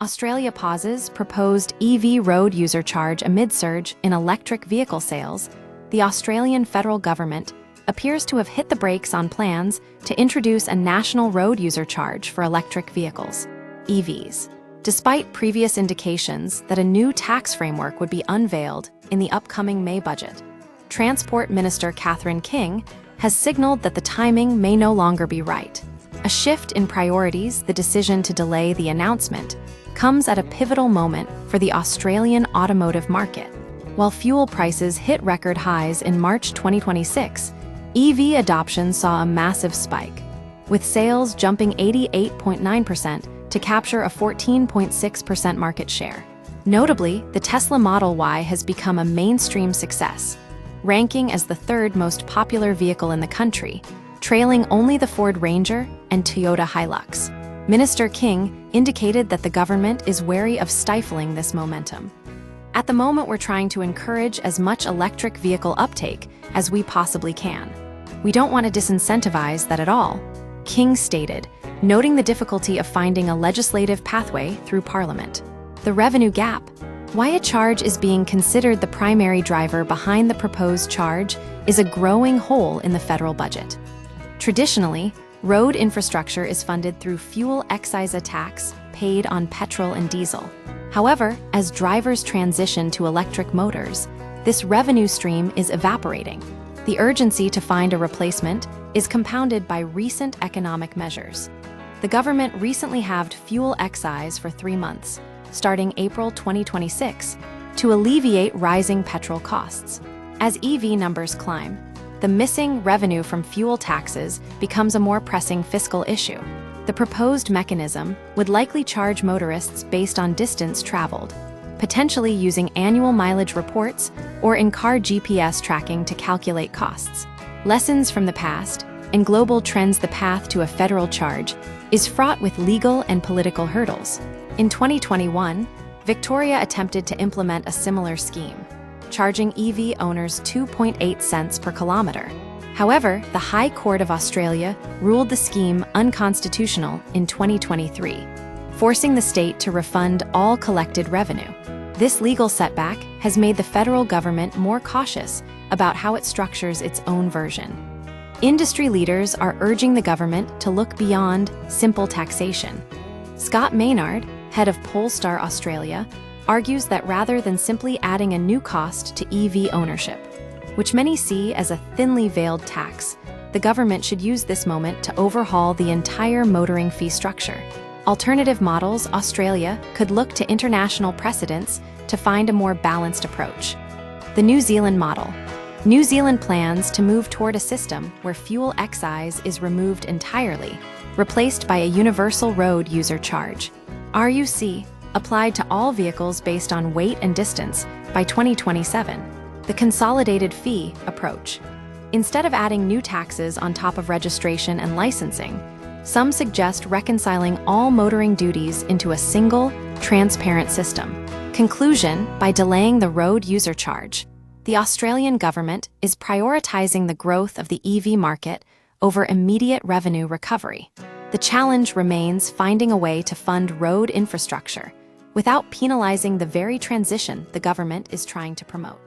Australia pauses proposed EV road user charge amid surge in electric vehicle sales. The Australian federal government appears to have hit the brakes on plans to introduce a national road user charge for electric vehicles, EVs, despite previous indications that a new tax framework would be unveiled in the upcoming May budget. Transport Minister Catherine King has signaled that the timing may no longer be right. A shift in priorities, the decision to delay the announcement, comes at a pivotal moment for the Australian automotive market. While fuel prices hit record highs in March 2026, EV adoption saw a massive spike, with sales jumping 88.9% to capture a 14.6% market share. Notably, the Tesla Model Y has become a mainstream success, ranking as the third most popular vehicle in the country, trailing only the Ford Ranger and Toyota Hilux. Minister King indicated that the government is wary of stifling this momentum. At the moment, we're trying to encourage as much electric vehicle uptake as we possibly can. We don't want to disincentivize that at all, King stated, noting the difficulty of finding a legislative pathway through Parliament. The revenue gap. Why a charge is being considered the primary driver behind the proposed charge is a growing hole in the federal budget. Traditionally, road infrastructure is funded through fuel excise tax paid on petrol and diesel. However, as drivers transition to electric motors, this revenue stream is evaporating. The urgency to find a replacement is compounded by recent economic measures. The government recently halved fuel excise for 3 months, starting April 2026, to alleviate rising petrol costs. As EV numbers climb, the missing revenue from fuel taxes becomes a more pressing fiscal issue. The proposed mechanism would likely charge motorists based on distance traveled, potentially using annual mileage reports or in-car GPS tracking to calculate costs. Lessons from the past and global trends. The path to a federal charge is fraught with legal and political hurdles. In 2021, Victoria attempted to implement a similar scheme, charging EV owners 2.8 cents per kilometre. However, the High Court of Australia ruled the scheme unconstitutional in 2023, forcing the state to refund all collected revenue. This legal setback has made the federal government more cautious about how it structures its own version. Industry leaders are urging the government to look beyond simple taxation. Scott Maynard, head of Polestar Australia, argues that rather than simply adding a new cost to EV ownership, which many see as a thinly veiled tax, the government should use this moment to overhaul the entire motoring fee structure. Alternative models. Australia could look to international precedents to find a more balanced approach. The New Zealand model. New Zealand plans to move toward a system where fuel excise is removed entirely, replaced by a universal road user charge, RUC, applied to all vehicles based on weight and distance by 2027. The consolidated fee approach. Instead of adding new taxes on top of registration and licensing, some suggest reconciling all motoring duties into a single, transparent system. Conclusion. By delaying the road user charge, the Australian government is prioritizing the growth of the EV market over immediate revenue recovery. The challenge remains finding a way to fund road infrastructure without penalizing the very transition the government is trying to promote.